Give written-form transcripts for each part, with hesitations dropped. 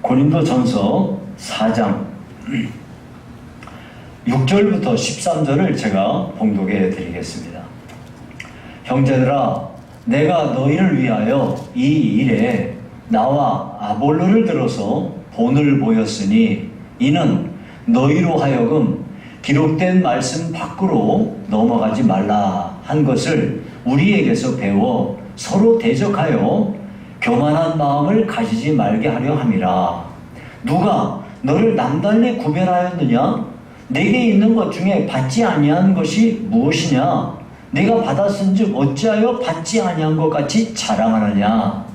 고린도전서 4장 6절부터 13절을 제가 봉독해 드리겠습니다. 형제들아, 내가 너희를 위하여 이 일에 나와 아볼로를 들어서 본을 보였으니 이는 너희로 하여금 기록된 말씀 밖으로 넘어가지 말라 한 것을 우리에게서 배워 서로 대적하여 교만한 마음을 가지지 말게 하려 함이라. 누가 너를 남달리 구별하였느냐? 내게 있는 것 중에 받지 아니한 것이 무엇이냐? 내가 받았은즉 어찌하여 받지 아니한 것 같이 자랑하느냐?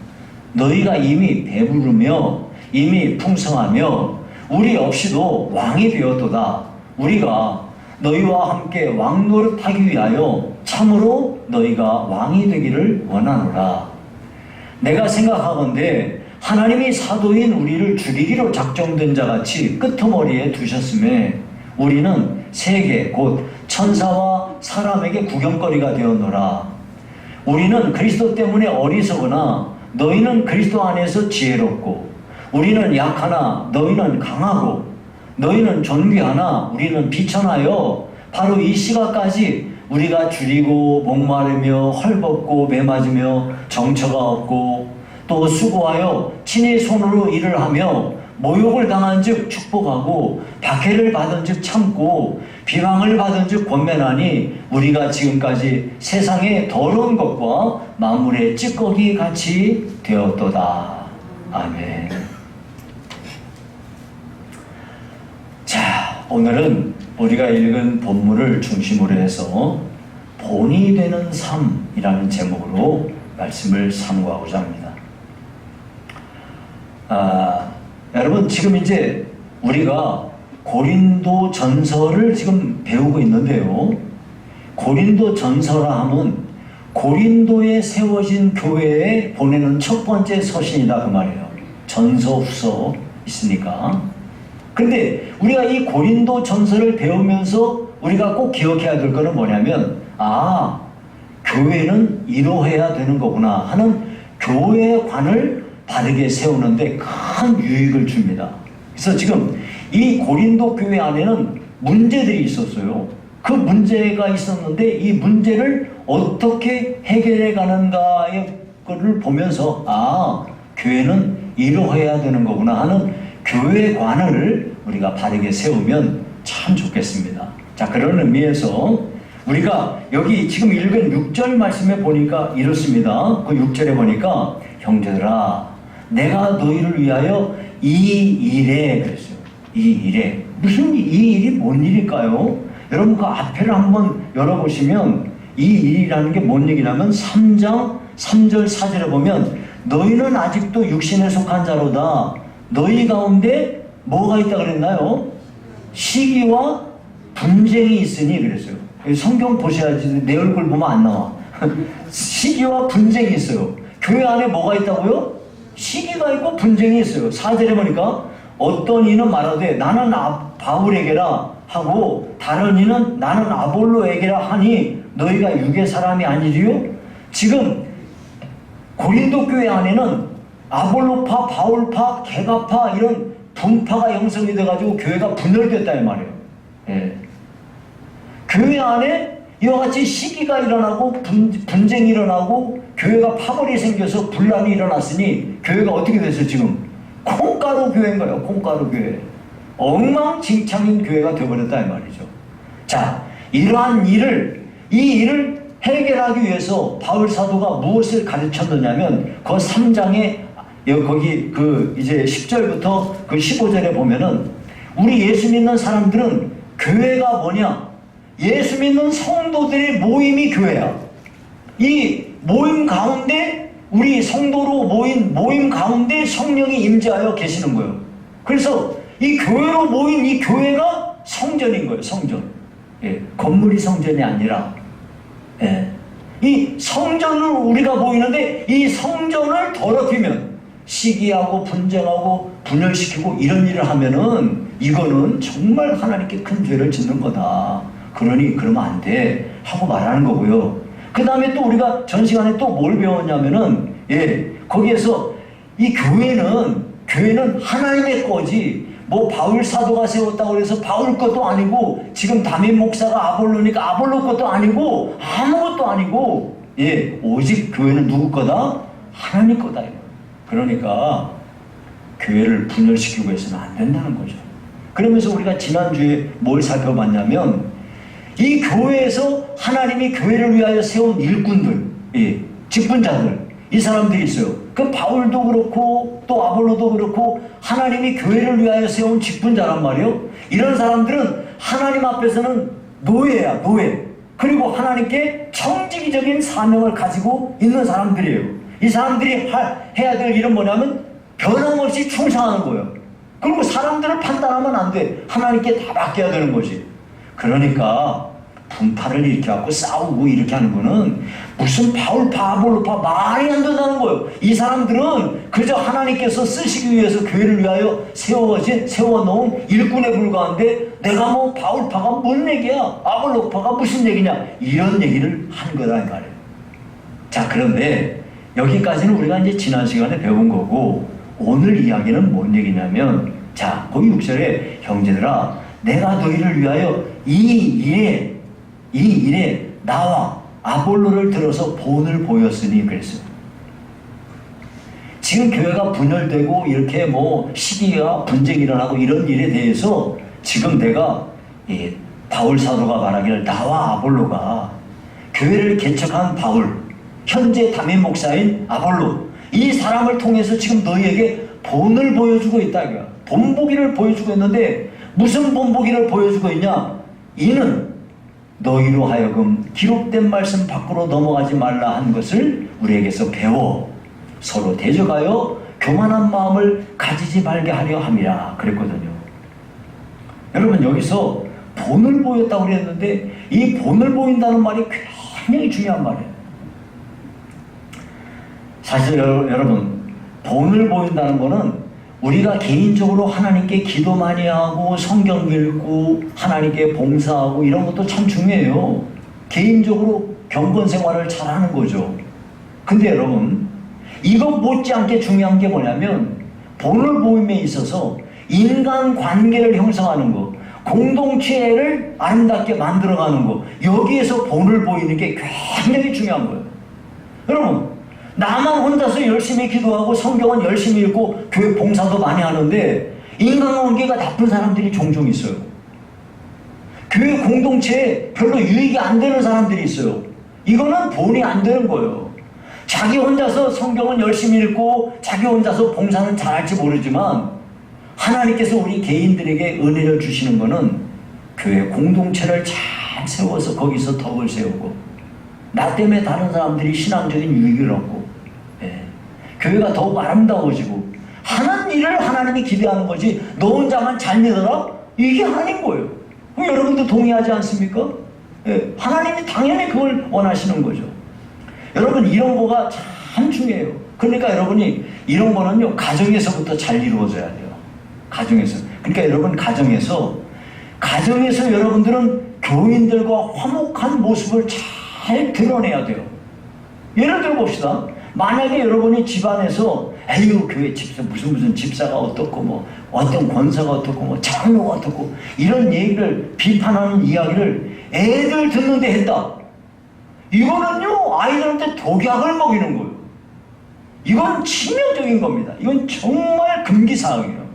너희가 이미 배부르며 이미 풍성하며 우리 없이도 왕이 되었도다. 우리가 너희와 함께 왕 노릇하기 위하여 참으로 너희가 왕이 되기를 원하노라. 내가 생각하건대 하나님이 사도인 우리를 죽이기로 작정된 자같이 끄트머리에 두셨음에 우리는 세계 곧 천사와 사람에게 구경거리가 되었노라. 우리는 그리스도 때문에 어리석으나 너희는 그리스도 안에서 지혜롭고 우리는 약하나 너희는 강하고 너희는 존귀하나 우리는 비천하여 바로 이 시각까지 우리가 줄이고 목마르며 헐벗고 매맞으며 정처가 없고 또 수고하여 친히 손으로 일을 하며 모욕을 당한 즉 축복하고 박해를 받은 즉 참고 비방을 받은 즉 권면하니 우리가 지금까지 세상의 더러운 것과 만물의 찌꺼기 같이 되었도다. 아멘. 자, 오늘은 우리가 읽은 본문을 중심으로 해서 본이 되는 삶이라는 제목으로 말씀을 삼고하고자 합니다. 여러분, 지금 이제 우리가 고린도 전서를 지금 배우고 있는데요. 고린도 전서라 하면 고린도에 세워진 교회에 보내는 첫 번째 서신이다 그 말이에요. 전서, 후서 있으니까. 근데 우리가 이 고린도 전서를 배우면서 우리가 꼭 기억해야 될 거는 뭐냐면, 교회는 이러해야 되는 거구나 하는 교회관을 바르게 세우는데 큰 유익을 줍니다. 그래서 지금 이 고린도 교회 안에는 문제들이 있었어요. 그 문제가 있었는데 이 문제를 어떻게 해결해 가는가의 것을 보면서 교회는 이러해야 되는 거구나 하는 교회관을 우리가 바르게 세우면 참 좋겠습니다. 자, 그런 의미에서 우리가 여기 지금 읽은 6절 말씀에 보니까 이렇습니다. 그 6절에 보니까 형제들아, 내가 너희를 위하여 이 일에 그랬어요. 이 일에. 무슨 이 일이 뭔 일일까요? 여러분 그 앞에를 한번 열어보시면 이 일이라는 게 뭔 얘기냐면 3장 3절 4절에 보면 너희는 아직도 육신에 속한 자로다. 너희 가운데 뭐가 있다 그랬나요? 시기와 분쟁이 있으니 그랬어요. 성경 보셔야지 내 얼굴 보면 안 나와. 시기와 분쟁이 있어요. 교회 안에 뭐가 있다고요? 시기가 있고 분쟁이 있어요. 4절에 보니까 어떤 이는 말하되 나는 바울에게라 하고 다른 이는 나는 아볼로에게라 하니 너희가 육의 사람이 아니리요? 지금 고린도 교회 안에는 아볼로파, 바울파, 개가파 이런 분파가 형성이 돼가지고 교회가 분열됐다 이 말이에요. 예. 교회 안에 이와 같이 시기가 일어나고 분쟁이 일어나고 교회가 파벌이 생겨서 분란이 일어났으니 교회가 어떻게 됐어요 지금? 콩가루 교회인 거예요. 콩가루 교회. 엉망진창인 교회가 되어버렸다 이 말이죠. 자, 이러한 이 일을 해결하기 위해서 바울 사도가 무엇을 가르쳤느냐면 그 3장에 거기 이제 10절부터 그 15절에 보면은 우리 예수 믿는 사람들은 교회가 뭐냐? 예수 믿는 성도들의 모임이 교회야. 이 모임 가운데 우리 성도로 모임 가운데 성령이 임재하여 계시는 거예요. 그래서 이 교회로 모인 이 교회가 성전인 거예요. 성전. 예, 건물이 성전이 아니라 이 성전을 우리가 모이는데 이 성전을 더럽히면 시기하고 분쟁하고 분열시키고 이런 일을 하면은 이거는 정말 하나님께 큰 죄를 짓는 거다. 그러니 그러면 안 돼 하고 말하는 거고요. 그 다음에 또 우리가 전 시간에 또 뭘 배웠냐면은 거기에서 이 교회는 교회는 하나님의 거지 뭐 바울 사도가 세웠다고 해서 바울 것도 아니고 지금 담임 목사가 아볼로니까 아볼로 것도 아니고 아무것도 아니고 오직 교회는 누구 거다? 하나님 거다. 그러니까 교회를 분열시키고 해서는 안 된다는 거죠. 그러면서 우리가 지난주에 뭘 살펴봤냐면 이 교회에서 하나님이 교회를 위하여 세운 일꾼들, 직분자들, 이 사람들이 있어요. 그 바울도 그렇고 또 아볼로도 그렇고 하나님이 교회를 위하여 세운 직분자란 말이에요. 이런 사람들은 하나님 앞에서는 노예야, 노예. 그리고 하나님께 청지기적인 사명을 가지고 있는 사람들이에요. 이 사람들이 해야 될 일은 뭐냐면 변함없이 충성하는 거예요. 그리고 사람들을 판단하면 안 돼. 하나님께 다 맡겨야 되는 거지. 그러니까 분파를 일으켜갖고 싸우고 이렇게 하는 거는 무슨 바울파 아볼로파 말이 안 된다는 거예요. 이 사람들은 그저 하나님께서 쓰시기 위해서 교회를 위하여 세워놓은 일꾼에 불과한데 내가 뭐 바울파가 뭔 얘기야, 아볼로파가 무슨 얘기냐, 이런 얘기를 한 거다 이 말이에요. 자, 그런데 여기까지는 우리가 이제 지난 시간에 배운 거고 오늘 이야기는 뭔 얘기냐면, 자, 거기 6절에 형제들아 내가 너희를 위하여 이 일에 나와 아볼로를 들어서 본을 보였으니 그랬어요. 지금 교회가 분열되고 이렇게 뭐 시기가 분쟁이 일어나고 이런 일에 대해서 지금 내가 바울 사도가 말하기를 나와 아볼로가 교회를 개척한 바울, 현재 담임 목사인 아볼로, 이 사람을 통해서 지금 너희에게 본을 보여주고 있다. 본보기를 보여주고 있는데 무슨 본보기를 보여주고 있냐? 이는 너희로 하여금 기록된 말씀 밖으로 넘어가지 말라 한 것을 우리에게서 배워 서로 대적하여 교만한 마음을 가지지 말게 하려 함이라 그랬거든요. 여러분, 여기서 본을 보였다고 그랬는데 이 본을 보인다는 말이 굉장히 중요한 말이에요. 사실 여러분, 본을 보인다는 거는 우리가 개인적으로 하나님께 기도 많이 하고 성경 읽고 하나님께 봉사하고 이런 것도 참 중요해요. 개인적으로 경건 생활을 잘하는 거죠. 근데 여러분, 이것 못지않게 중요한 게 뭐냐면 본을 보임에 있어서 인간 관계를 형성하는 거, 공동체를 아름답게 만들어가는 거, 여기에서 본을 보이는 게 굉장히 중요한 거예요. 여러분, 나만 혼자서 열심히 기도하고 성경은 열심히 읽고 교회 봉사도 많이 하는데 인간관계가 나쁜 사람들이 종종 있어요. 교회 공동체에 별로 유익이 안 되는 사람들이 있어요. 이거는 본이 안 되는 거예요. 자기 혼자서 성경은 열심히 읽고 자기 혼자서 봉사는 잘할지 모르지만 하나님께서 우리 개인들에게 은혜를 주시는 거는 교회 공동체를 잘 세워서 거기서 덕을 세우고 나 때문에 다른 사람들이 신앙적인 유익을 얻고 교회가 더욱 아름다워지고 하는 일을 하나님이 기대하는 거지 너 혼자만 잘 믿어라? 이게 아닌 거예요. 여러분도 동의하지 않습니까? 하나님이 당연히 그걸 원하시는 거죠. 여러분, 이런 거가 참 중요해요. 그러니까 여러분이 이런 거는요 가정에서부터 잘 이루어져야 돼요. 가정에서. 그러니까 여러분 가정에서 여러분들은 교인들과 화목한 모습을 잘 드러내야 돼요. 예를 들어 봅시다. 만약에 여러분이 집안에서 에휴 교회 집사 무슨 집사가 어떻고 뭐 어떤 권사가 어떻고 뭐 장로가 어떻고 이런 얘기를 비판하는 이야기를 애들 듣는데 했다. 이거는요 아이들한테 독약을 먹이는 거예요. 이건 치명적인 겁니다. 이건 정말 금기사항이에요.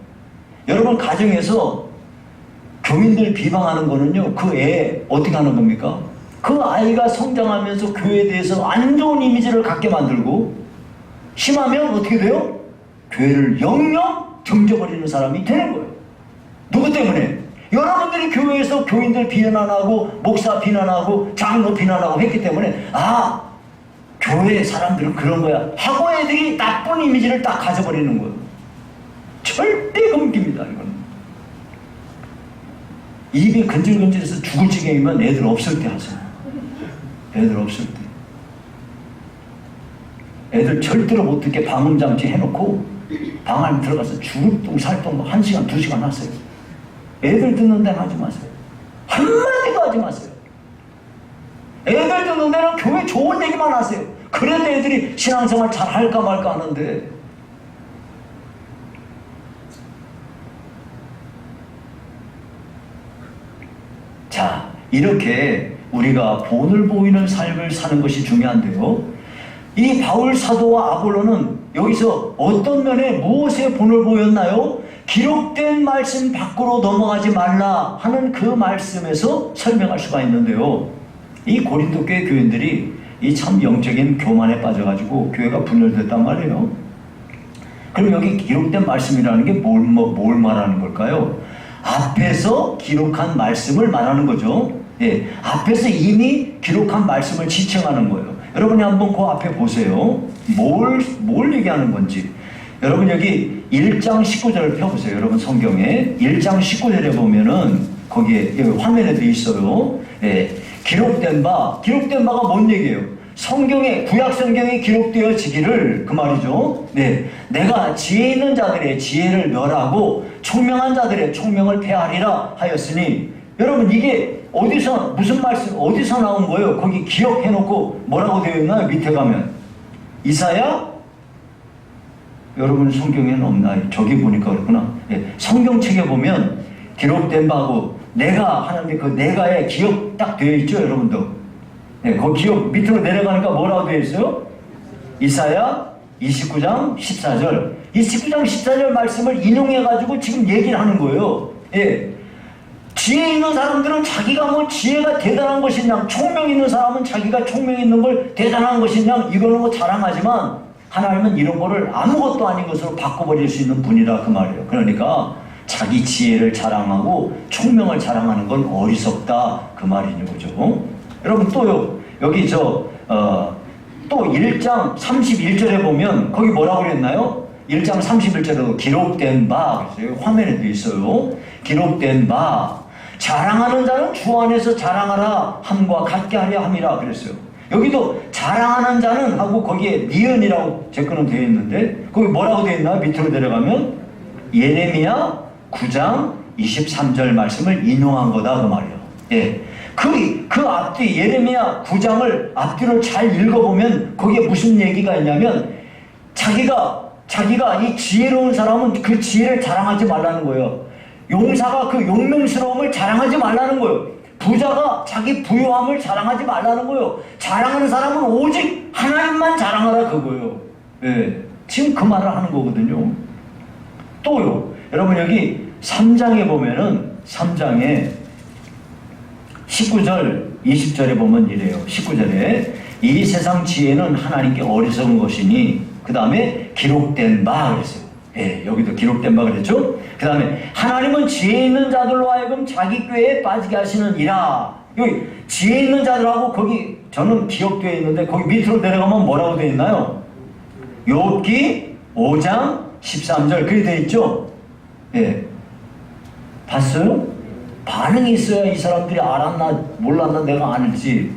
여러분 가정에서 교인들 비방하는 거는요 그 애 어떻게 하는 겁니까? 그 아이가 성장하면서 교회에 대해서 안 좋은 이미지를 갖게 만들고 심하면 어떻게 돼요? 교회를 영영 등져버리는 사람이 되는 거예요. 누구 때문에? 여러분들이 교회에서 교인들 비난하고 목사 비난하고 장로 비난하고 했기 때문에 아 교회 사람들은 그런 거야 하고 애들이 나쁜 이미지를 딱 가져버리는 거예요. 절대 금기입니다. 이건 입이 근질근질해서 죽을 지경이면 애들 없을 때 하세요. 애들 없을 때. 애들 절대로 못 듣게 방음장치 해놓고 방 안에 들어가서 죽을 똥 살똥 1시간 2시간 하세요. 애들 듣는 데는 하지 마세요. 한마디도 하지 마세요. 애들 듣는 데는 교회 좋은 얘기만 하세요. 그래도 애들이 신앙생활 잘 할까 말까 하는데 이렇게 우리가 본을 보이는 삶을 사는 것이 중요한데요. 이 바울 사도와 아볼로는 여기서 어떤 면에 무엇에 본을 보였나요? 기록된 말씀 밖으로 넘어가지 말라 하는 그 말씀에서 설명할 수가 있는데요. 이 고린도 교회 교인들이 이 참 영적인 교만에 빠져가지고 교회가 분열됐단 말이에요. 그럼 여기 기록된 말씀이라는 게 뭘 말하는 걸까요? 앞에서 기록한 말씀을 말하는 거죠. 예, 앞에서 이미 기록한 말씀을 지칭하는 거예요. 여러분이 한번 그 앞에 보세요. 뭘 얘기하는 건지. 여러분 여기 1장 19절을 펴보세요. 여러분 성경에 1장 19절에 보면은 거기에 여기 화면에도 있어요. 예, 기록된 바가 뭔 얘기예요? 성경에, 구약 성경에 기록되어지기를, 그 말이죠. 네, 내가 지혜 있는 자들의 지혜를 멸하고 총명한 자들의 총명을 폐하리라 하였으니, 여러분 이게 어디서 무슨 말씀 어디서 나온 거예요? 거기 기억해놓고 뭐라고 되어 있나요? 밑에 가면 이사야? 여러분 성경에는 없나요? 저기 보니까 그렇구나. 예, 성경책에 보면 기록된 바고 내가 하는데 그 내가에 기억 딱 되어 있죠, 여러분도. 네, 그 기억 밑으로 내려가니까 뭐라고 되어 있어요? 이사야 29장 14절. 이 19장 14절 말씀을 인용해가지고 지금 얘기를 하는 거예요. 예. 지혜 있는 사람들은 자기가 뭐 지혜가 대단한 것이냐, 총명 있는 사람은 자기가 총명 있는 걸 대단한 것이냐, 이거는 뭐 자랑하지만 하나님은 이런 거를 아무것도 아닌 것으로 바꿔버릴 수 있는 분이라 그 말이에요. 그러니까 자기 지혜를 자랑하고 총명을 자랑하는 건 어리석다 그 말이니 거죠. 여러분 또요, 여기 또 1장 31절에 보면 거기 뭐라고 그랬나요? 1장 31절에도 기록된 바, 그래서 화면에도 있어요. 기록된 바, 자랑하는 자는 주 안에서 자랑하라 함과 같게 하려 함이라 그랬어요. 여기도 자랑하는 자는 하고 거기에 니은이라고 제 거는 되어 있는데 거기 뭐라고 되어 있나요? 밑으로 내려가면 예레미야 9장 23절 말씀을 인용한 거다 그 말이에요. 예. 그 앞뒤 예레미야 9장을 앞뒤로 잘 읽어보면 거기에 무슨 얘기가 있냐면 자기가 이 지혜로운 사람은 그 지혜를 자랑하지 말라는 거예요. 용사가 그 용맹스러움을 자랑하지 말라는 거예요. 부자가 자기 부유함을 자랑하지 말라는 거예요. 자랑하는 사람은 오직 하나님만 자랑하라 그거예요. 예. 지금 그 말을 하는 거거든요. 또요, 여러분 여기 3장에 보면은 3장에 19절 20절에 보면 이래요. 19절에 이 세상 지혜는 하나님께 어리석은 것이니, 그 다음에 기록된 바 그랬어요. 예, 여기도 기록된 바 그랬죠. 그 다음에 하나님은 지혜 있는 자들로 하여금 자기 꾀에 빠지게 하시느니라. 여기 지혜 있는 자들하고 거기 저는 기억되어 있는데 거기 밑으로 내려가면 뭐라고 되어 있나요? 욥기 5장 13절 그게 되어 있죠. 예, 봤어요? 반응이 있어야 이 사람들이 알았나 몰랐나 내가 아는지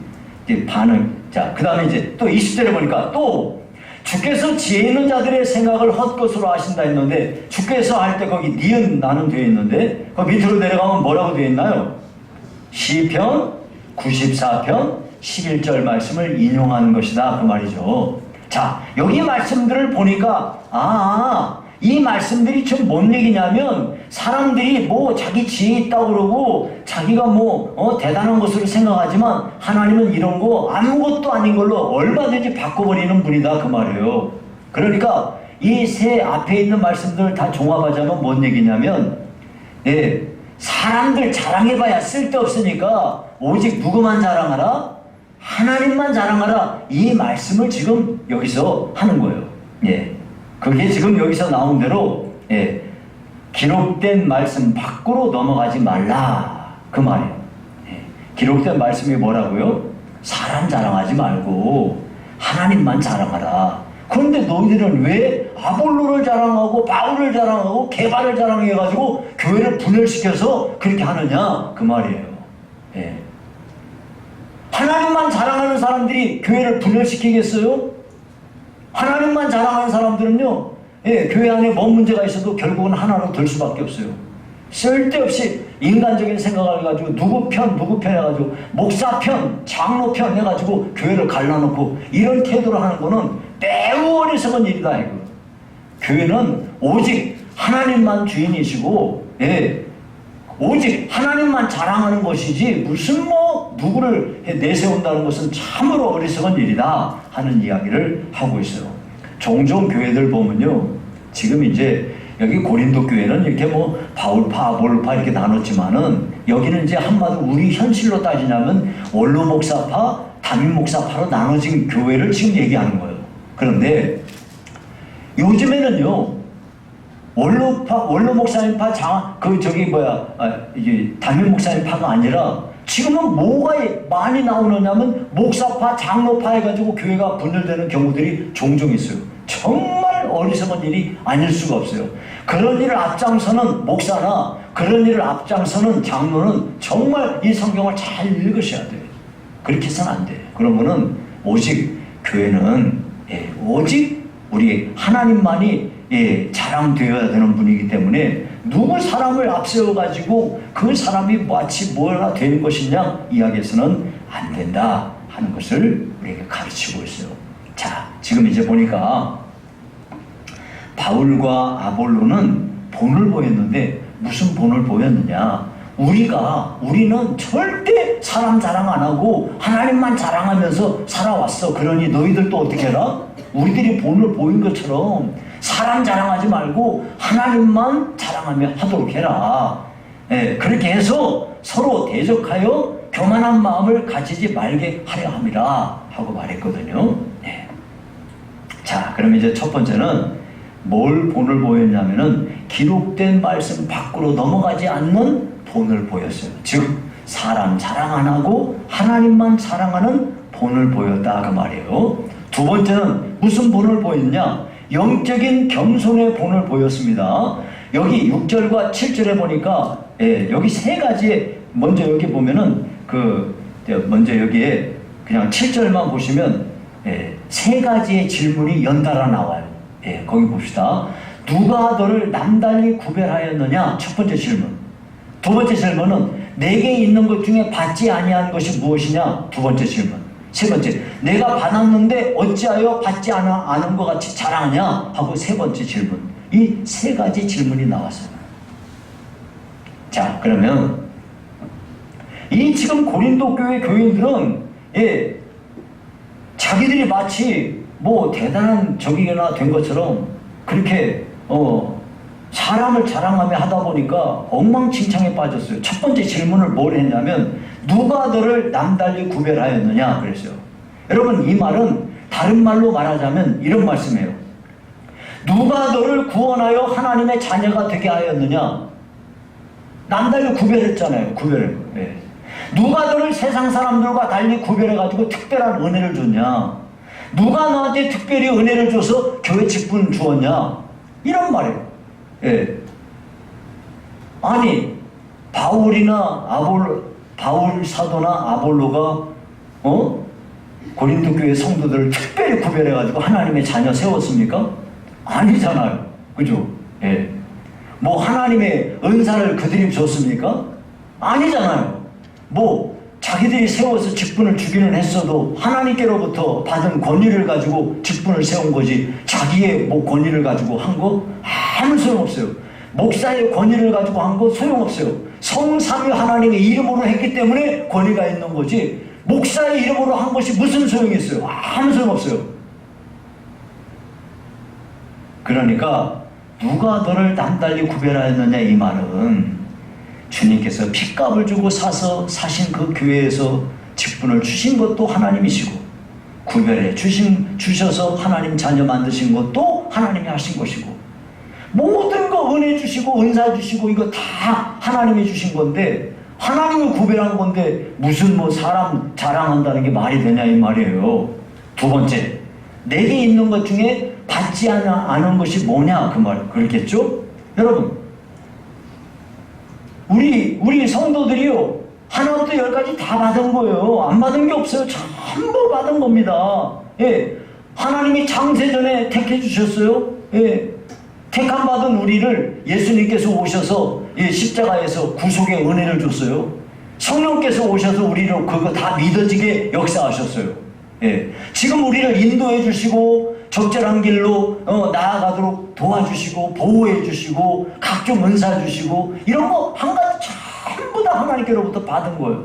이제 반응. 자, 그 다음에 이제 또 20절에 보니까 또 주께서 지혜 있는 자들의 생각을 헛것으로 하신다 했는데, 주께서 할 때 거기 니은 나는 되어 있는데 그 밑으로 내려가면 뭐라고 되어 있나요? 시편 94편 11절 말씀을 인용하는 것이다 그 말이죠. 자, 여기 말씀들을 보니까 이 말씀들이 지금 뭔 얘기냐면, 사람들이 뭐 자기 지혜 있다고 그러고 자기가 대단한 것으로 생각하지만 하나님은 이런 거 아무것도 아닌 걸로 얼마든지 바꿔버리는 분이다 그 말이에요. 그러니까 이 세 앞에 있는 말씀들을 다 종합하자면 뭔 얘기냐면, 예, 사람들 자랑해봐야 쓸데없으니까 오직 누구만 자랑하라? 하나님만 자랑하라. 이 말씀을 지금 여기서 하는 거예요. 예. 그게 지금 여기서 나온 대로, 예, 기록된 말씀 밖으로 넘어가지 말라 그 말이에요. 예, 기록된 말씀이 뭐라고요? 사람 자랑하지 말고 하나님만 자랑하라. 그런데 너희들은 왜 아볼로를 자랑하고 바울을 자랑하고 게바를 자랑해가지고 교회를 분열시켜서 그렇게 하느냐 그 말이에요. 예. 하나님만 자랑하는 사람들이 교회를 분열시키겠어요? 하나님만 자랑하는 사람들은요, 예, 교회 안에 뭔 문제가 있어도 결국은 하나로 될 수밖에 없어요. 쓸데없이 인간적인 생각을 가지고 누구 편 해가지고 목사 편, 장로 편 해가지고 교회를 갈라놓고 이런 태도를 하는 거는 매우 어리석은 일이다 이거. 교회는 오직 하나님만 주인이시고, 예, 오직 하나님만 자랑하는 것이지 무슨 뭐 누구를 내세운다는 것은 참으로 어리석은 일이다 하는 이야기를 하고 있어요. 종종 교회들 보면요, 지금 이제 여기 고린도 교회는 이렇게 뭐 바울파, 아볼파 이렇게 나눴지만은 여기는 이제 한마디로 우리 현실로 따지냐면 원로 목사파, 담임 목사파로 나눠진 교회를 지금 얘기하는 거예요. 그런데 요즘에는요, 원로 목사님파, 이게 담임 목사님파가 아니라 지금은 뭐가 많이 나오느냐면 목사파, 장로파 해가지고 교회가 분열되는 경우들이 종종 있어요. 정말 어리석은 일이 아닐 수가 없어요. 그런 일을 앞장서는 목사나 그런 일을 앞장서는 장로는 정말 이 성경을 잘 읽으셔야 돼요. 그렇게 해서는 안 돼요. 그러면은 오직 교회는 오직 우리 하나님만이 자랑되어야 되는 분이기 때문에 누구 사람을 앞세워가지고 그 사람이 마치 뭐가 되는 것이냐 이야기해서는 안 된다 하는 것을 우리에게 가르치고 있어요. 자, 지금 이제 보니까 바울과 아볼로는 본을 보였는데 무슨 본을 보였느냐? 우리는 절대 사람 자랑 안 하고 하나님만 자랑하면서 살아왔어. 그러니 너희들도 어떻게 해라? 우리들이 본을 보인 것처럼 사람 자랑하지 말고 하나님만 자랑하며 하도록 해라. 그렇게 해서 서로 대적하여 교만한 마음을 가지지 말게 하려 함이라 하고 말했거든요. 자, 그럼 이제 첫 번째는 뭘 본을 보였냐면은 기록된 말씀 밖으로 넘어가지 않는 본을 보였어요. 즉 사람 자랑 안 하고 하나님만 자랑하는 본을 보였다 그 말이에요. 두 번째는 무슨 본을 보였냐? 영적인 겸손의 본을 보였습니다. 여기 6절과 7절에 보니까 여기 세 가지, 먼저 여기 보면은 먼저 여기에 그냥 7절만 보시면 세 가지의 질문이 연달아 나와요. 거기 봅시다. 누가 너를 남달리 구별하였느냐? 첫 번째 질문. 두 번째 질문은 내게 있는 것 중에 받지 아니한 것이 무엇이냐? 두 번째 질문. 세 번째, 내가 받았는데 어찌하여 받지 않은 것 같이 자랑하냐? 하고 세 번째 질문. 이 세 가지 질문이 나왔어요. 자, 그러면 이 지금 고린도 교회 교인들은 자기들이 마치 뭐 대단한 적이거나 된 것처럼 그렇게 사람을 자랑하며 하다 보니까 엉망진창에 빠졌어요. 첫 번째 질문을 뭘 했냐면 누가 너를 남달리 구별하였느냐 그랬어요. 여러분, 이 말은 다른 말로 말하자면 이런 말씀이에요. 누가 너를 구원하여 하나님의 자녀가 되게 하였느냐? 남달리 구별했잖아요. 구별을. 누가 너를 세상 사람들과 달리 구별해가지고 특별한 은혜를 줬냐? 누가 너한테 특별히 은혜를 줘서 교회 직분 주었냐? 이런 말이에요. 아니, 바울 사도나 아볼로가 고린도 교회 성도들을 특별히 구별해가지고 하나님의 자녀 세웠습니까? 아니잖아요. 그죠? 뭐 하나님의 은사를 그들이 줬습니까? 아니잖아요. 뭐 자기들이 세워서 직분을 주기는 했어도 하나님께로부터 받은 권위를 가지고 직분을 세운 거지 자기의 뭐 권위를 가지고 한 거 아무 소용없어요. 목사의 권위를 가지고 한 거 소용없어요. 성삼위 하나님의 이름으로 했기 때문에 권위가 있는 거지 목사의 이름으로 한 것이 무슨 소용이 있어요? 아무 소용없어요. 그러니까 누가 너를 남달리 구별하였느냐 이 말은 주님께서 핏값을 주고 사신 그 교회에서 직분을 주신 것도 하나님이시고 구별해 주셔서 하나님 자녀 만드신 것도 하나님이 하신 것이고 모든 거 은혜 주시고 은사 주시고 이거 다 하나님이 주신 건데 하나님을 구별한 건데 무슨 뭐 사람 자랑한다는 게 말이 되냐 이 말이에요. 두 번째, 내게 있는 것 중에 받지 않은 것이 뭐냐 그 말 그렇겠죠? 여러분, 우리 성도들이요 하나부터 열까지 다 받은 거예요. 안 받은 게 없어요. 전부 받은 겁니다. 하나님이 창세전에 택해 주셨어요. 택함 받은 우리를 예수님께서 오셔서 십자가에서 구속의 은혜를 줬어요. 성령께서 오셔서 우리를 그거 다 믿어지게 역사하셨어요. 지금 우리를 인도해 주시고 적절한 길로 나아가도록 도와주시고 보호해 주시고 각종 은사 주시고 이런 거 한 가지 다 하나님께로부터 받은 거예요.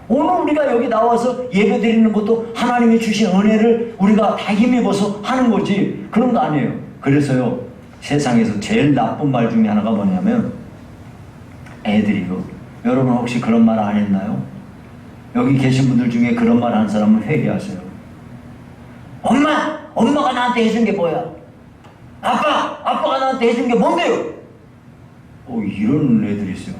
오늘 우리가 여기 나와서 예배 드리는 것도 하나님이 주신 은혜를 우리가 다 힘입어서 하는 거지 그런 거 아니에요. 그래서요, 세상에서 제일 나쁜 말 중에 하나가 뭐냐면 애들이고, 여러분 혹시 그런 말 안 했나요? 여기 계신 분들 중에 그런 말 하는 사람은 회개하세요. 엄마가 나한테 해준 게 뭐야? 아빠가 나한테 해준 게 뭔데요? 이런 애들이 있어요.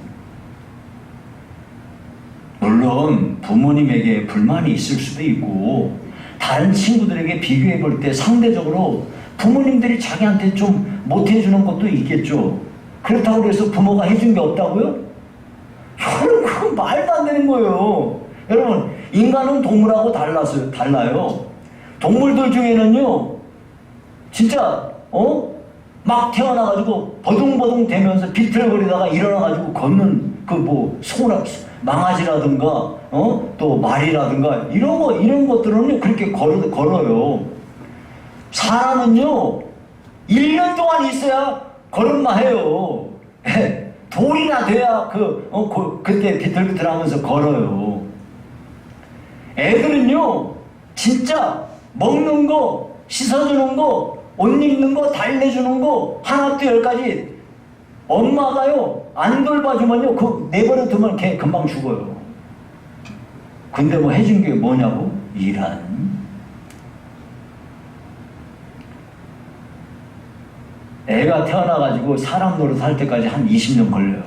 물론 부모님에게 불만이 있을 수도 있고 다른 친구들에게 비교해 볼 때 상대적으로 부모님들이 자기한테 좀 못해주는 것도 있겠죠. 그렇다고 해서 부모가 해준 게 없다고요? 여러분 그건 말도 안 되는 거예요. 여러분 인간은 동물하고 달라요. 동물들 중에는요 진짜 막 태어나가지고 버둥버둥 되면서 비틀거리다가 일어나가지고 걷는 망아지라든가 또 말이라든가 이런 것들은요 그렇게 걸어요. 사람은요 1년 동안 있어야 걸음마 해요. 돌이나 돼야 그때 비틀비틀하면서 걸어요. 애들은요 진짜 먹는 거, 씻어주는 거, 옷 입는 거, 달래주는 거 하나부터 열까지 엄마가요 안 돌봐주면요 그 내버려 두면 걔 금방 죽어요. 근데 뭐 해준 게 뭐냐고? 애가 태어나가지고 사람 노릇할 때까지 한 20년 걸려요.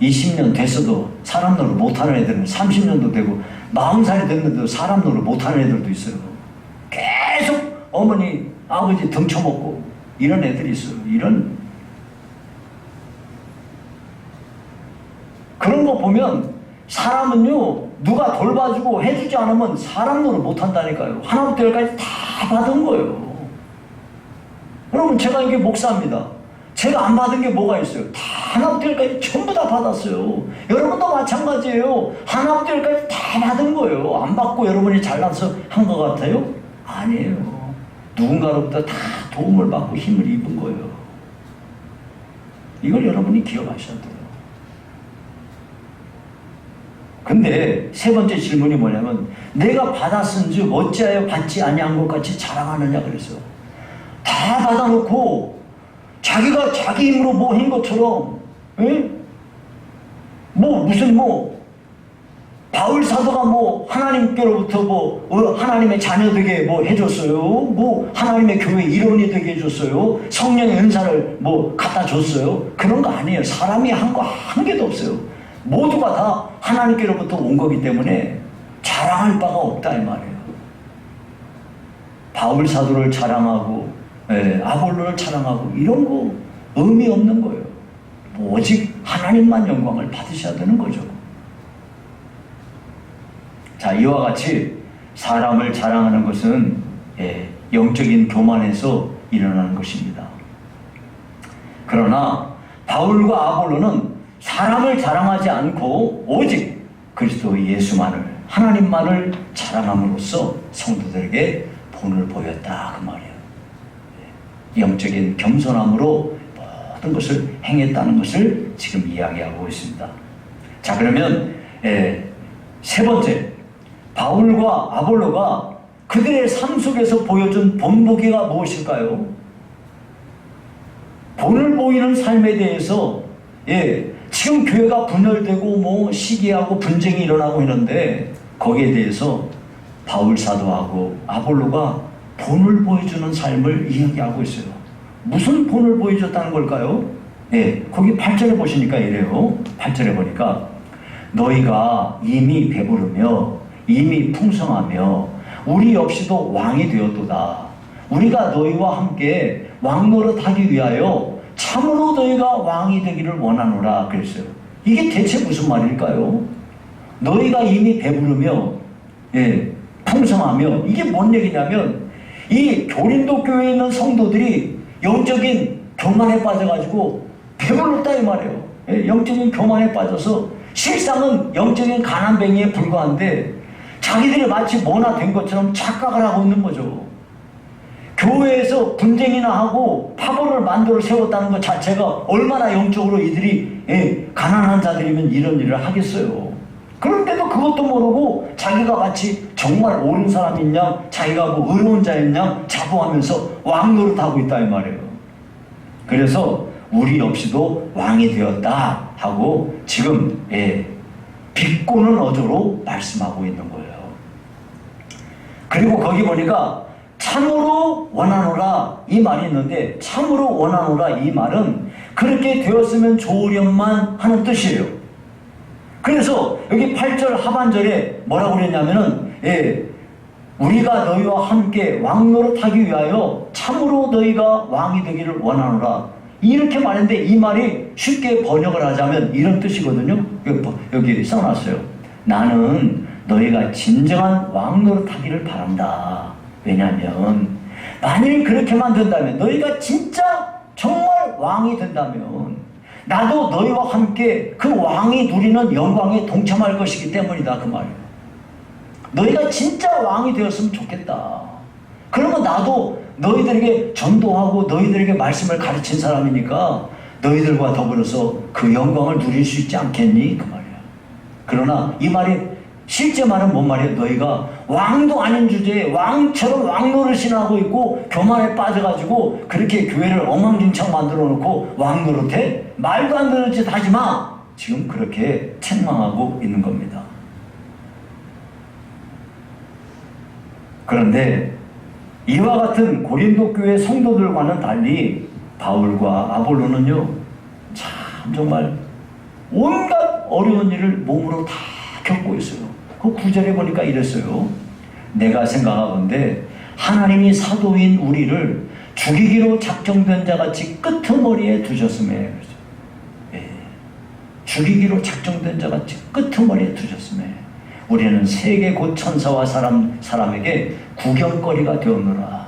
20년 됐어도 사람 노릇 못하는 애들은 30년도 되고 40살이 됐는데도 사람 노릇 못하는 애들도 있어요. 계속 어머니 아버지 등쳐먹고 이런 애들이 있어요. 그런 거 보면 사람은요 누가 돌봐주고 해주지 않으면 사람 노릇 못한다니까요. 하나부터 열까지 다 받은 거예요. 여러분 제가 이게 목사입니다. 제가 안 받은 게 뭐가 있어요? 다 하나부터 열까지 전부 다 받았어요. 여러분도 마찬가지예요. 하나부터 열까지 다 받은 거예요. 안 받고 여러분이 잘나서 한 것 같아요? 아니에요. 누군가로부터 다 도움을 받고 힘을 입은 거예요. 이걸 여러분이 기억하셔야 돼요. 근데 세 번째 질문이 뭐냐면 내가 받았은즉 어찌하여 받지 아니한 것 같이 자랑하느냐 그랬어요. 다 받아놓고 자기가 자기 힘으로 뭐 한 것처럼 바울 사도가 하나님께로부터 하나님의 자녀 되게 해줬어요. 하나님의 교회 일원이 되게 해줬어요. 성령의 은사를 갖다 줬어요. 그런 거 아니에요. 사람이 한 거 한 개도 없어요. 모두가 다 하나님께로부터 온 거기 때문에 자랑할 바가 없다 이 말이에요. 바울 사도를 자랑하고 아볼로를 자랑하고 이런 거 의미 없는 거예요. 오직 하나님만 영광을 받으셔야 되는 거죠. 자, 이와 같이 사람을 자랑하는 것은 영적인 교만에서 일어나는 것입니다. 그러나 바울과 아볼로는 사람을 자랑하지 않고 오직 그리스도 예수만을 하나님만을 자랑함으로써 성도들에게 본을 보였다 그 말이에요. 영적인 겸손함으로 모든 것을 행했다는 것을 지금 이야기하고 있습니다. 자, 그러면 세 번째, 바울과 아볼로가 그들의 삶 속에서 보여준 본보기가 무엇일까요? 본을 보이는 삶에 대해서 지금 교회가 분열되고 시기하고 분쟁이 일어나고 있는데 거기에 대해서 바울 사도하고 아볼로가 본을 보여주는 삶을 이야기하고 있어요. 무슨 본을 보여줬다는 걸까요? 거기 8절에 보시니까 이래요. 8절에 보니까 너희가 이미 배부르며 이미 풍성하며 우리 없이도 왕이 되었도다. 우리가 너희와 함께 왕노릇하기 위하여 참으로 너희가 왕이 되기를 원하노라 그랬어요. 이게 대체 무슨 말일까요? 너희가 이미 배부르며 풍성하며 이게 뭔 얘기냐면 이 고린도 교회에 있는 성도들이 영적인 교만에 빠져가지고 배불렀다 이 말이에요. 영적인 교만에 빠져서 실상은 영적인 가난뱅이에 불과한데 자기들이 마치 뭐나 된 것처럼 착각을 하고 있는 거죠. 교회에서 분쟁이나 하고 파벌을 만들어 세웠다는 것 자체가 얼마나 영적으로 이들이 가난한 자들이면 이런 일을 하겠어요. 그런데도 그것도 모르고 자기가 마치 정말 옳은 사람인 양, 자기가 뭐 의로운 자인 양 자부하면서 왕 노릇하고 있다 이 말이에요. 그래서 우리 없이도 왕이 되었다 하고 지금 비꼬는 어조로 말씀하고 있는 거예요. 그리고 거기 보니까 참으로 원하노라 이 말이 있는데, 참으로 원하노라 이 말은 그렇게 되었으면 좋으련만 하는 뜻이에요. 그래서 여기 8절 하반절에 뭐라고 그랬냐면은 우리가 너희와 함께 왕노릇하기 위하여 참으로 너희가 왕이 되기를 원하노라 이렇게 말했는데, 이 말이 쉽게 번역을 하자면 이런 뜻이거든요. 여기 써놨어요. 나는 너희가 진정한 왕노릇하기를 바란다. 왜냐하면 만일 그렇게만 된다면, 너희가 진짜 정말 왕이 된다면 나도 너희와 함께 그 왕이 누리는 영광에 동참할 것이기 때문이다 그 말이에요. 너희가 진짜 왕이 되었으면 좋겠다. 그러면 나도 너희들에게 전도하고 너희들에게 말씀을 가르친 사람이니까 너희들과 더불어서 그 영광을 누릴 수 있지 않겠니? 그 말이야. 그러나 이 말이 실제 말은 뭔 말이에요? 너희가 왕도 아닌 주제에 왕처럼 왕노릇이나 하고 있고 교만에 빠져가지고 그렇게 교회를 엉망진창 만들어 놓고 왕노릇해? 말도 안 되는 짓 하지 마! 지금 그렇게 책망하고 있는 겁니다. 그런데 이와 같은 고린도 교회 성도들과는 달리 바울과 아볼로는요, 참 정말 온갖 어려운 일을 몸으로 다 겪고 있어요. 그 9절에 보니까 이랬어요. 내가 생각하건대 하나님이 사도인 우리를 죽이기로 작정된 자같이 끄트머리에 두셨음에, 죽이기로 작정된 자같이 끄트머리에 두셨음에 우리는 세계 곧 천사와 사람에게 구경거리가 되었노라.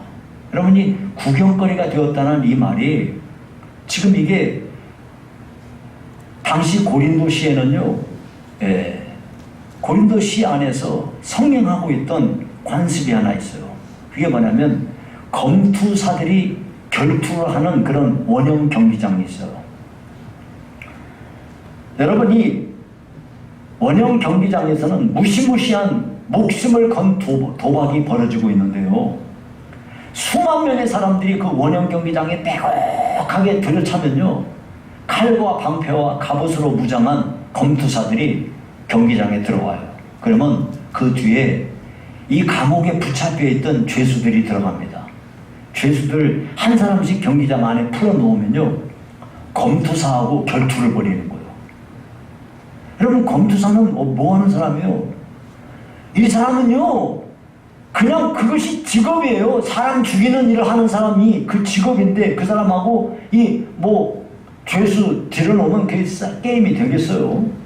여러분, 이 구경거리가 되었다는 이 말이 지금 이게 당시 고린도시에는요, 고린도시 안에서 성행하고 있던 관습이 하나 있어요. 그게 뭐냐면 검투사들이 결투를 하는 그런 원형 경기장이 있어요. 여러분, 이 원형 경기장에서는 무시무시한 목숨을 건 도박이 벌어지고 있는데요. 수만 명의 사람들이 그 원형 경기장에 빼곡하게 들어차면요, 칼과 방패와 갑옷으로 무장한 검투사들이 경기장에 들어와요. 그러면 그 뒤에 이 감옥에 붙잡혀 있던 죄수들이 들어갑니다. 죄수들 한 사람씩 경기장 안에 풀어놓으면요, 검투사하고 결투를 벌이는 거예요. 여러분, 검투사는 뭐 하는 사람이에요? 이 사람은요, 그냥 그것이 직업이에요. 사람 죽이는 일을 하는 사람이 그 직업인데, 그 사람하고 죄수 들여놓으면 그게 게임이 되겠어요.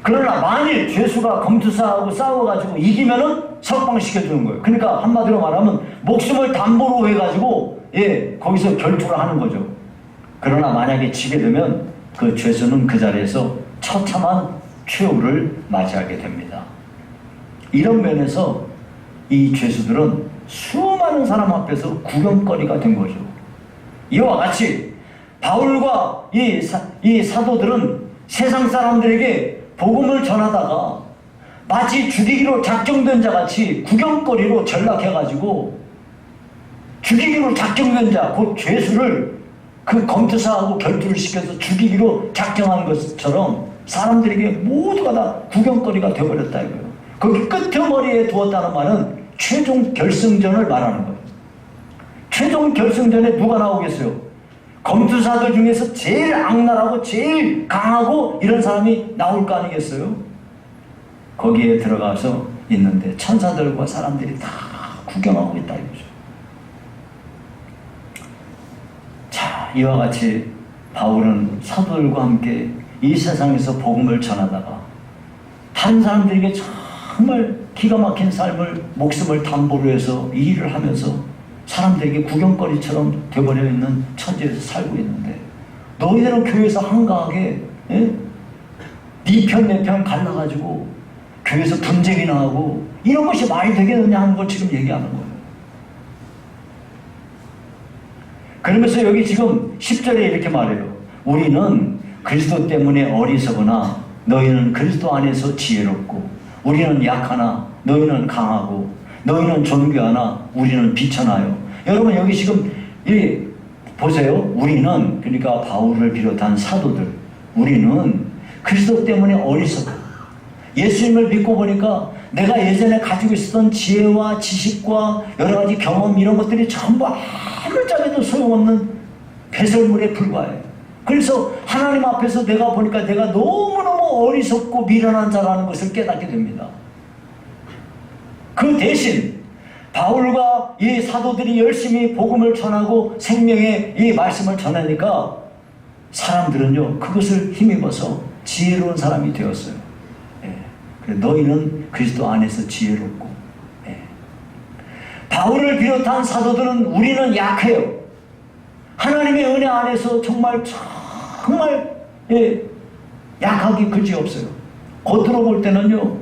그러나 만일 죄수가 검투사하고 싸워가지고 이기면은 석방시켜주는 거예요. 그러니까 한마디로 말하면 목숨을 담보로 해가지고 거기서 결투를 하는 거죠. 그러나 만약에 지게 되면 그 죄수는 그 자리에서 처참한 최후를 맞이하게 됩니다. 이런 면에서 이 죄수들은 수많은 사람 앞에서 구경거리가 된 거죠. 이와 같이 바울과 이 사도들은 세상 사람들에게 복음을 전하다가 마치 죽이기로 작정된 자같이 구경거리로 전락해가지고 죽이기로 작정된 자, 곧 죄수를 그 검투사하고 결투를 시켜서 죽이기로 작정한 것처럼 사람들에게 모두가 다 구경거리가 되어버렸다 이거예요. 거기 끄트머리에 두었다는 말은 최종 결승전을 말하는 거예요. 최종 결승전에 누가 나오겠어요? 검투사들 중에서 제일 악랄하고 제일 강하고 이런 사람이 나올 거 아니겠어요? 거기에 들어가서 있는데 천사들과 사람들이 다 구경하고 있다 이거죠. 자, 이와 같이 바울은 사도들과 함께 이 세상에서 복음을 전하다가 다른 사람들에게 정말 기가 막힌 삶을, 목숨을 담보로 해서 이 일을 하면서 사람들에게 구경거리처럼 되어버려 있는 처지에서 살고 있는데, 너희들은 교회에서 한가하게 네 편 내 편 갈라가지고 교회에서 분쟁이나 하고 이런 것이 말이 되겠느냐 하는 걸 지금 얘기하는 거예요. 그러면서 여기 지금 10절에 이렇게 말해요. 우리는 그리스도 때문에 어리석으나 너희는 그리스도 안에서 지혜롭고, 우리는 약하나 너희는 강하고, 너희는 존귀하나 우리는 비천하여. 여러분 여기 지금 보세요. 우리는, 그러니까 바울을 비롯한 사도들, 우리는 그리스도 때문에 어리석고, 예수님을 믿고 보니까 내가 예전에 가지고 있었던 지혜와 지식과 여러 가지 경험 이런 것들이 전부 아무짝에도 소용없는 배설물에 불과해요. 그래서 하나님 앞에서 내가 보니까 내가 너무너무 어리석고 미련한 자라는 것을 깨닫게 됩니다. 그 대신 바울과 이 사도들이 열심히 복음을 전하고 생명의 이 말씀을 전하니까 사람들은요 그것을 힘입어서 지혜로운 사람이 되었어요. 예. 너희는 그리스도 안에서 지혜롭고, 예. 바울을 비롯한 사도들은 우리는 약해요. 하나님의 은혜 안에서 정말 예, 약하기 그지없어요. 겉으로 볼 때는요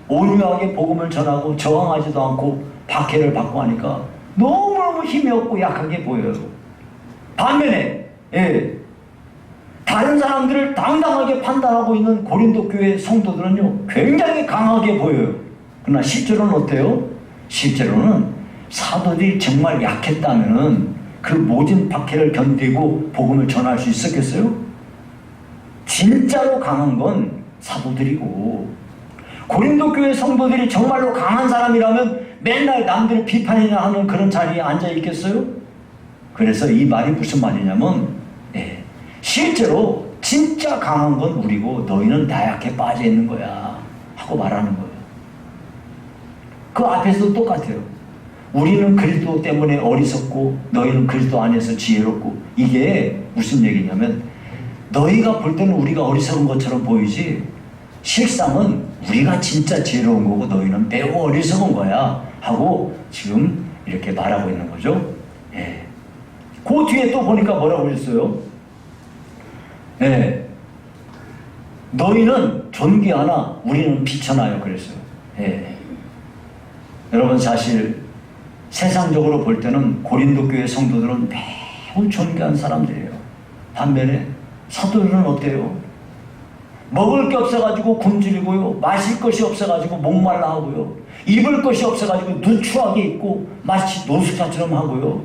온유하게 복음을 전하고 저항하지도 않고 박해를 받고 하니까 너무너무 힘이 없고 약하게 보여요. 반면에 다른 사람들을 당당하게 판단하고 있는 고린도 교회 성도들은요 굉장히 강하게 보여요. 그러나 실제로는 어때요? 실제로는 사도들이 정말 약했다면 그 모든 박해를 견디고 복음을 전할 수 있었겠어요? 진짜로 강한 건 사도들이고, 고린도 교회 성도들이 정말로 강한 사람이라면 맨날 남들을 비판이나 하는 그런 자리에 앉아 있겠어요? 그래서 이 말이 무슨 말이냐면, 실제로 진짜 강한 건 우리고 너희는 나약해 빠져 있는 거야 하고 말하는 거예요. 그 앞에서도 똑같아요. 우리는 그리스도 때문에 어리석고 너희는 그리스도 안에서 지혜롭고. 이게 무슨 얘기냐면 너희가 볼 때는 우리가 어리석은 것처럼 보이지 실상은 우리가 진짜 지혜로운 거고 너희는 매우 어리석은 거야 하고 지금 이렇게 말하고 있는 거죠. 예. 그 뒤에 또 보니까 뭐라고 그랬어요? 예. 너희는 존귀하나 우리는 비천하여 그랬어요. 예. 여러분 사실 세상적으로 볼 때는 고린도 교회 성도들은 매우 존귀한 사람들이에요. 반면에 사도들은 어때요? 먹을 게 없어가지고 굶주리고요, 마실 것이 없어가지고 목말라 하고요, 입을 것이 없어가지고 누추하게 입고 마치 노숙자처럼 하고요,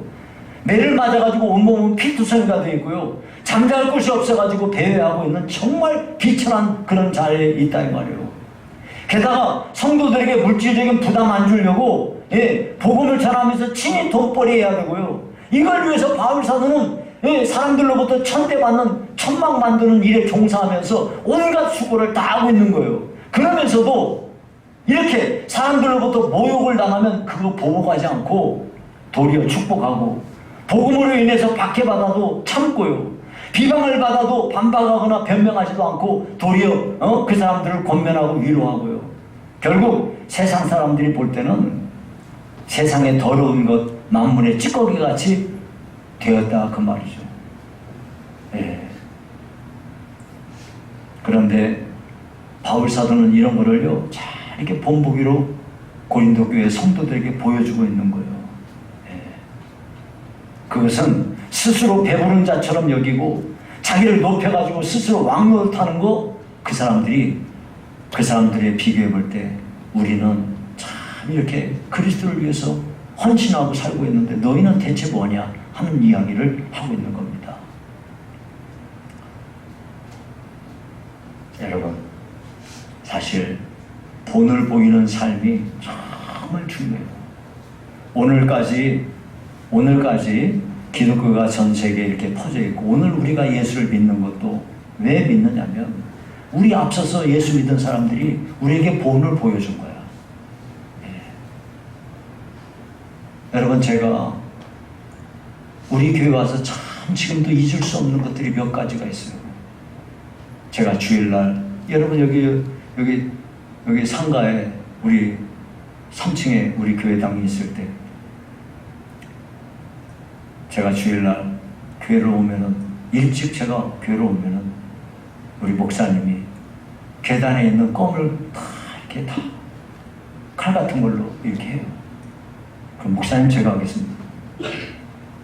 매를 맞아가지고 온몸은 피투성이가 되어 있고요, 잠잘 곳이 없어가지고 배회하고 있는 정말 비천한 그런 자리에 있다 이 말이에요. 게다가 성도들에게 물질적인 부담 안 주려고 복음을 전하면서 친히 돈벌이 해야 되고요. 이걸 위해서 바울 사도는 사람들로부터 천대받는 천막 만드는 일에 종사하면서 온갖 수고를 다 하고 있는 거예요. 그러면서도 이렇게 사람들로부터 모욕을 당하면 그거 보복하지 않고 도리어 축복하고, 복음으로 인해서 박해받아도 참고요, 비방을 받아도 반박하거나 변명하지도 않고 도리어 그 사람들을 권면하고 위로하고요. 결국 세상 사람들이 볼 때는 세상의 더러운 것 만문의 찌꺼기 같이 되었다 그 말이죠. 예. 그런데 바울 사도는 이런 거를요 잘 이렇게 본보기로 고린도 교회 성도들에게 보여주고 있는 거예요. 예. 그것은 스스로 배부른 자처럼 여기고 자기를 높여가지고 스스로 왕노릇하는 거, 그 사람들의 비교해 볼 때 우리는 참 이렇게 그리스도를 위해서 헌신하고 살고 있는데 너희는 대체 뭐냐 하는 이야기를 하고 있는 겁니다. 여러분, 사실 본을 보이는 삶이 정말 중요해요. 오늘까지 기독교가 전 세계에 이렇게 퍼져 있고, 오늘 우리가 예수를 믿는 것도 왜 믿느냐면 우리 앞서서 예수 믿은 사람들이 우리에게 본을 보여준 거야. 여러분, 제가 우리 교회 와서 참 지금도 잊을 수 없는 것들이 몇 가지가 있어요. 제가 주일날, 여러분 여기 상가에 우리 3층에 우리 교회당이 있을 때, 제가 주일날 교회를 오면은, 일찍 제가 교회를 오면은 우리 목사님이 계단에 있는 껌을 이렇게 칼 같은 걸로 이렇게 해요. 그럼 목사님 제가 하겠습니다.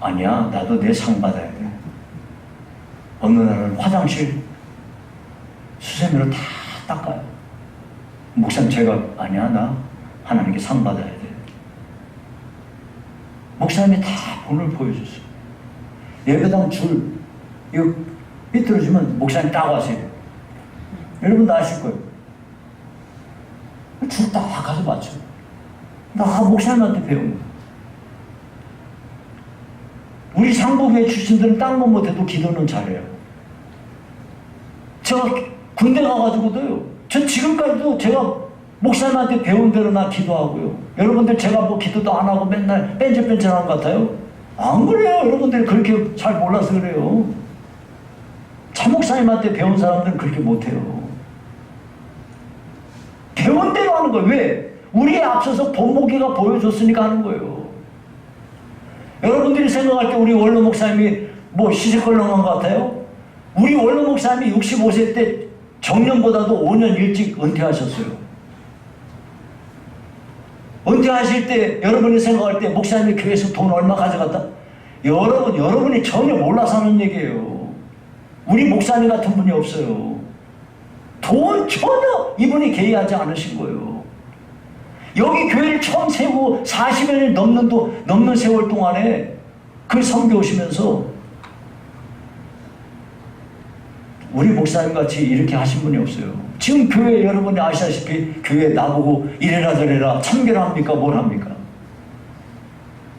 아니야, 나도 내 상 받아야 돼. 어느 날은 화장실 수세미로 다 닦아요. 목사님, 제가 아니야, 나 하나님께 상 받아야 돼. 목사님이 다 본을 보여줬어요. 예배당 줄 이거 삐뚤어지면 목사님 따가세요. 여러분 다 아실 거예요. 줄 딱 가서 맞춰. 나 목사님한테 배운 거야. 우리 상복회 출신들은 딴 거 못해도 기도는 잘해요. 제가 군대 가가지고도요, 전 지금까지도 제가 목사님한테 배운 대로 나 기도하고요. 여러분들 제가 뭐 기도도 안 하고 맨날 뺀질뺀질하는 것 같아요? 안 그래요. 여러분들이 그렇게 잘 몰라서 그래요. 참 목사님한테 배운 사람들은 그렇게 못해요. 배운 대로 하는 거예요. 왜? 우리에 앞서서 본보기가 보여줬으니까 하는 거예요. 여러분들이 생각할 때 우리 원로 목사님이 뭐 시시껄렁한 것 같아요? 우리 원로 목사님이 65세 때 정년보다도 5년 일찍 은퇴하셨어요. 은퇴하실 때 여러분이 생각할 때 목사님이 교회에서 돈 얼마 가져갔다? 여러분이 전혀 몰라서 하는 얘기예요. 우리 목사님 같은 분이 없어요. 돈 전혀 이분이 개의하지 않으신 거예요. 여기 교회를 처음 세우고 40여 년 넘는 세월 동안에 그 선교 오시면서 우리 목사님 같이 이렇게 하신 분이 없어요. 지금 교회 여러분이 아시다시피 교회 나보고 이래라 저래라 참견합니까? 뭘 합니까?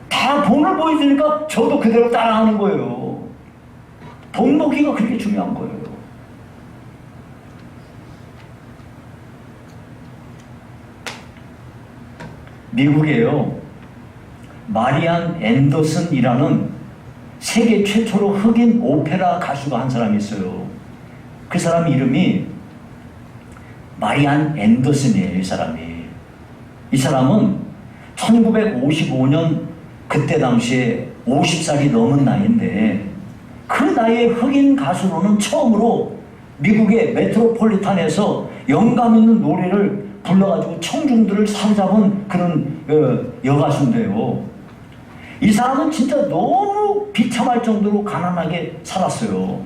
다 본을 보여주니까 저도 그대로 따라하는 거예요. 본보기가 그렇게 중요한 거예요. 미국에요, 마리안 앤더슨이라는 세계 최초로 흑인 오페라 가수가 한 사람이 있어요. 그 사람 이름이 마리안 앤더슨이에요. 이 사람은 1955년 그때 당시에 50살이 넘은 나이인데, 그 나이에 흑인 가수로는 처음으로 미국의 메트로폴리탄에서 영감 있는 노래를 불러가지고 청중들을 사로잡은 그런 여가수인데요. 이 사람은 진짜 너무 비참할 정도로 가난하게 살았어요.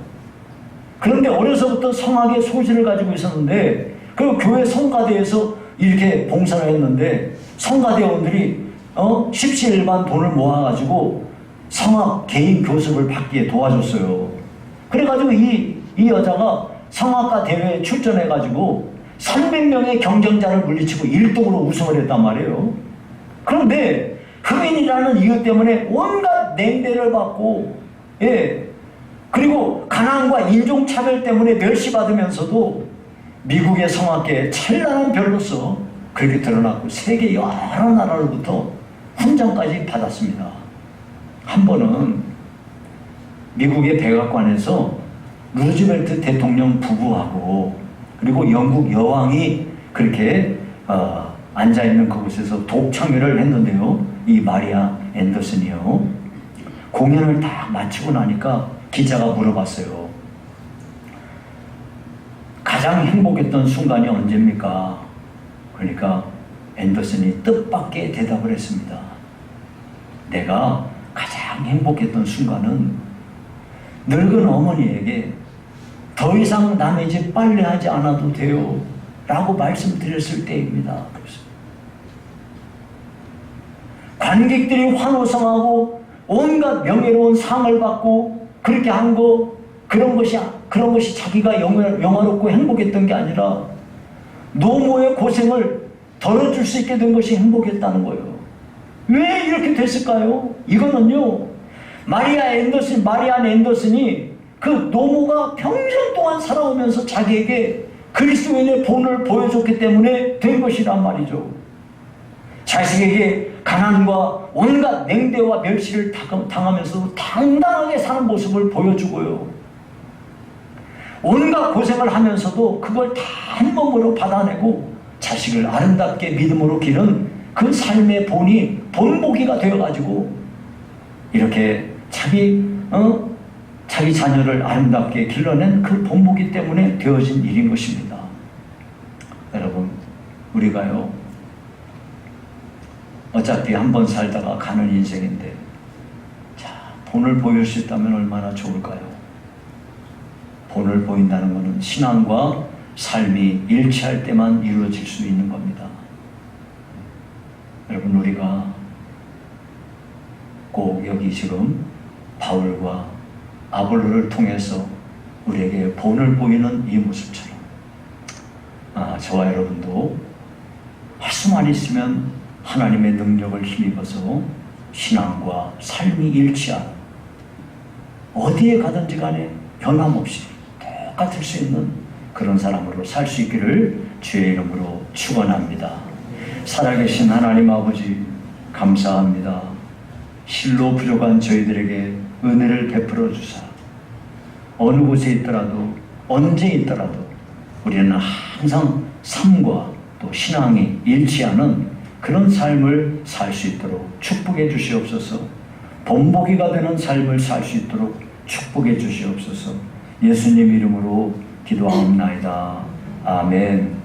그런데 어려서부터 성악의 소질을 가지고 있었는데, 그 교회 성가대에서 이렇게 봉사를 했는데, 성가대원들이 십시일반 돈을 모아가지고 성악 개인 교습을 받기에 도와줬어요. 그래가지고 이 여자가 성악가 대회에 출전해가지고 300명의 경쟁자를 물리치고 1등으로 우승을 했단 말이에요. 그런데 흑인이라는 이유 때문에 온갖 냉대를 받고, 그리고 가난과 인종차별 때문에 멸시받으면서도 미국의 성악계에 찬란한 별로서 그렇게 드러났고, 세계 여러 나라로부터 훈장까지 받았습니다. 한 번은 미국의 백악관에서 루즈벨트 대통령 부부하고 그리고 영국 여왕이 그렇게 앉아있는 그곳에서 독창회를 했는데요, 이 마리아 앤더슨이요, 공연을 다 마치고 나니까 기자가 물어봤어요. 가장 행복했던 순간이 언제입니까? 그러니까 앤더슨이 뜻밖의 대답을 했습니다. 내가 가장 행복했던 순간은 늙은 어머니에게 더 이상 남의 집 빨래하지 않아도 돼요 라고 말씀드렸을 때입니다. 관객들이 환호성하고 온갖 명예로운 상을 받고 그렇게 한 거, 그런 것이 자기가 영화롭고 행복했던 게 아니라 노모의 고생을 덜어줄 수 있게 된 것이 행복했다는 거예요. 왜 이렇게 됐을까요? 이거는요, 마리안 앤더슨이 그 노모가 평생 동안 살아오면서 자기에게 그리스도인의 본을 보여줬기 때문에 된 것이란 말이죠. 자식에게 가난과 온갖 냉대와 멸시를 당하면서도 당당하게 사는 모습을 보여주고요, 온갖 고생을 하면서도 그걸 다 한 몸으로 받아내고 자식을 아름답게 믿음으로 기른 그 삶의 본보기가 되어가지고 이렇게 자기 자녀를 아름답게 길러낸 그 본보기 때문에 되어진 일인 것입니다. 여러분, 우리가요, 어차피 한 번 살다가 가는 인생인데, 자, 본을 보일 수 있다면 얼마나 좋을까요? 본을 보인다는 것은 신앙과 삶이 일치할 때만 이루어질 수 있는 겁니다. 여러분, 우리가 꼭 여기 지금 바울과 아볼로를 통해서 우리에게 본을 보이는 이 모습처럼 저와 여러분도 할 수만 있으면 하나님의 능력을 힘입어서 신앙과 삶이 일치한, 어디에 가든지 간에 변함없이 똑같을 수 있는 그런 사람으로 살 수 있기를 주의 이름으로 축원합니다. 살아계신 하나님 아버지, 감사합니다. 실로 부족한 저희들에게 은혜를 베풀어 주사 어느 곳에 있더라도 언제 있더라도 우리는 항상 삶과 또 신앙이 일치하는 그런 삶을 살 수 있도록 축복해 주시옵소서. 본보기가 되는 삶을 살 수 있도록 축복해 주시옵소서. 예수님 이름으로 기도하옵나이다. 아멘.